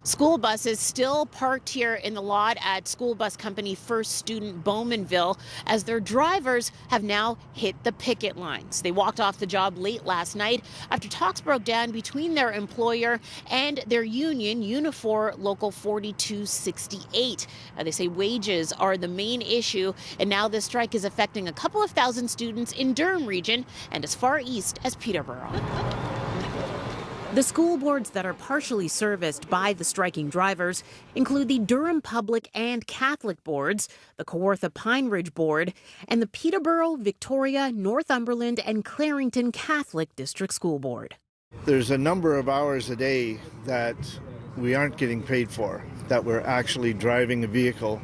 School buses still parked here in the lot at school bus company First Student Bowmanville as their drivers have now hit the picket lines. They walked off the job late last night after talks broke down between their employer and their union, Unifor Local 4268. They say wages are the main issue, and now this strike is affecting a couple of thousand students in Durham region and as far east as Peterborough. The school boards that are partially serviced by the striking drivers include the Durham Public and Catholic boards, the Kawartha Pine Ridge Board, and the Peterborough, Victoria, Northumberland, and Clarington Catholic District School Board. There's a number of hours a day that we aren't getting paid for, that we're actually driving a vehicle.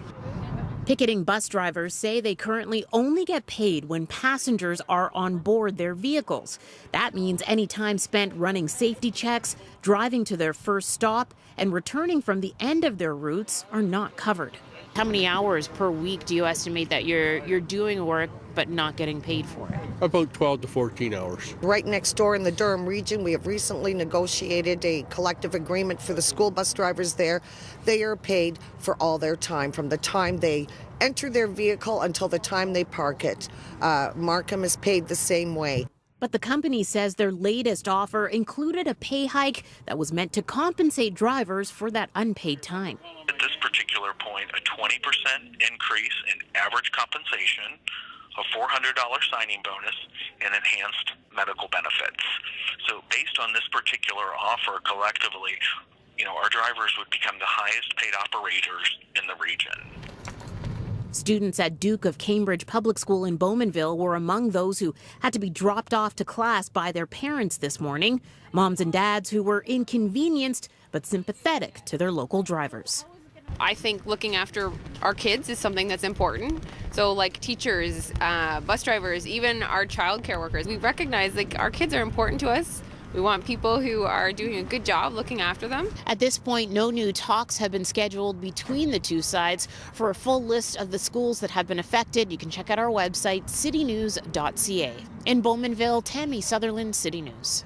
Picketing bus drivers say they currently only get paid when passengers are on board their vehicles. That means any time spent running safety checks, driving to their first stop, and returning from the end of their routes are not covered. How many hours per week do you estimate that you're doing work but not getting paid for it? About 12 to 14 hours. Right next door in the Durham region, we have recently negotiated a collective agreement for the school bus drivers there. They are paid for all their time, from the time they enter their vehicle until the time they park it. Markham is paid the same way. But the company says their latest offer included a pay hike that was meant to compensate drivers for that unpaid time. At this particular point, a 20% increase in average compensation, a $400 signing bonus, and enhanced medical benefits. So based on this particular offer, collectively, our drivers would become the highest paid operators in the region. Students at Duke of Cambridge Public School in Bowmanville were among those who had to be dropped off to class by their parents this morning. Moms and dads who were inconvenienced but sympathetic to their local drivers. I think looking after our kids is something that's important. So like teachers, bus drivers, even our child care workers, we recognize our kids are important to us. We want people who are doing a good job looking after them. At this point, no new talks have been scheduled between the two sides. For a full list of the schools that have been affected, you can check out our website, citynews.ca. In Bowmanville, Tammy Sutherland, City News.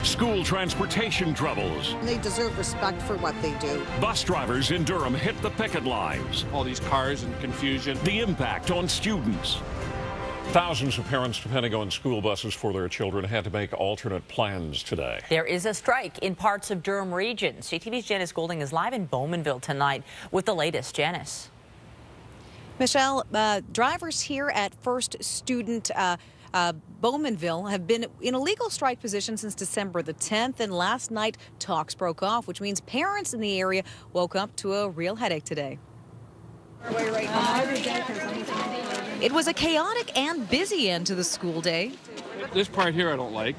School transportation troubles. They deserve respect for what they do. Bus drivers in Durham hit the picket lines. All these cars and confusion. The impact on students. Thousands of parents depending on school buses for their children had to make alternate plans today. There is a strike in parts of Durham region. CTV's Janice Golding is live in Bowmanville tonight with the latest. Janice. Michelle, drivers here at First Student Bowmanville have been in a legal strike position since December the 10th, and last night talks broke off, which means parents in the area woke up to a real headache today. It was a chaotic and busy end to the school day. This part here I don't like.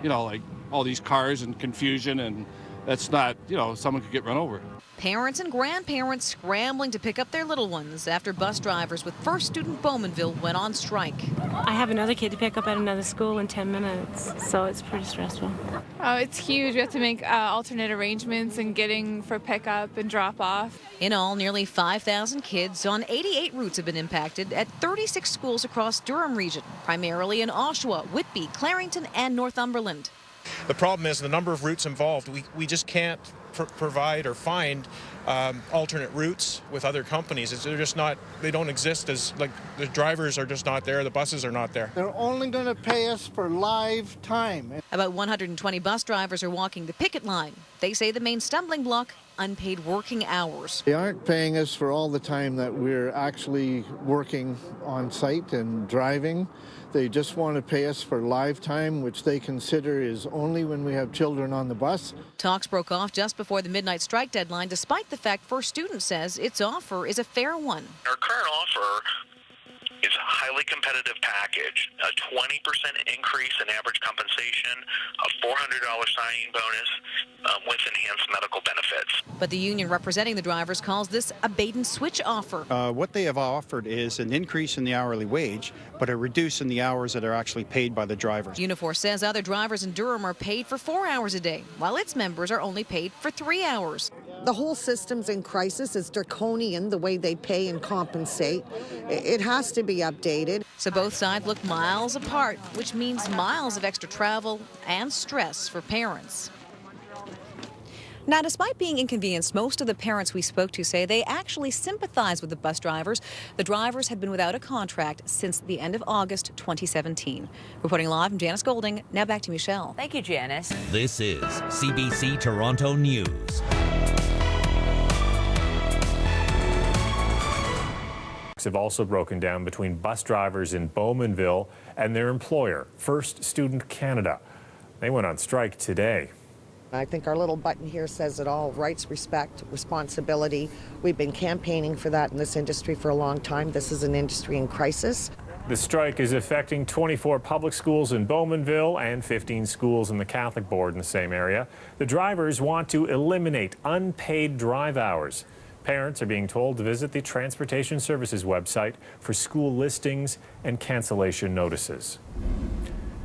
Like all these cars and confusion, and that's not, someone could get run over. Parents and grandparents scrambling to pick up their little ones after bus drivers with First Student Bowmanville went on strike. I have another kid to pick up at another school in 10 minutes, so it's pretty stressful. Oh, it's huge. We have to make alternate arrangements and getting for pickup and drop off. In all, nearly 5,000 kids on 88 routes have been impacted at 36 schools across Durham region, primarily in Oshawa, Whitby, Clarington, and Northumberland. The problem is the number of routes involved. We just can't provide or find alternate routes with other companies. They're just not, they don't exist, as the drivers are just not there, the buses are not there. They're only going to pay us for live time. About 120 bus drivers are walking the picket line. They say the main stumbling block, unpaid working hours. They aren't paying us for all the time that we're actually working on site and driving. They just want to pay us for live time, which they consider is only when we have children on the bus. Talks broke off just before the midnight strike deadline, despite the fact First Student says its offer is a fair one. Our current offer is a highly competitive package, a 20% increase in average compensation, a $400 signing bonus with enhanced medical benefits. But the union representing the drivers calls this a bait-and-switch offer. What they have offered is an increase in the hourly wage, but a reduce in the hours that are actually paid by the drivers. Unifor says other drivers in Durham are paid for 4 hours a day, while its members are only paid for 3 hours. The whole system's in crisis. It's draconian the way they pay and compensate. It has to be updated. So both sides look miles apart, which means miles of extra travel and stress for parents. Now, despite being inconvenienced, most of the parents we spoke to say they actually sympathize with the bus drivers. The drivers have been without a contract since the end of August 2017. Reporting live from Janice Golding. Now back to Michelle. Thank you, Janice. This is CBC Toronto News. Have also broken down between bus drivers in Bowmanville and their employer, First Student Canada. They went on strike today. I think our little button here says it all: rights, respect, responsibility. We've been campaigning for that in this industry for a long time. This is an industry in crisis. The strike is affecting 24 public schools in Bowmanville and 15 schools in the Catholic Board in the same area. The drivers want to eliminate unpaid drive hours. Parents are being told to visit the Transportation Services website for school listings and cancellation notices.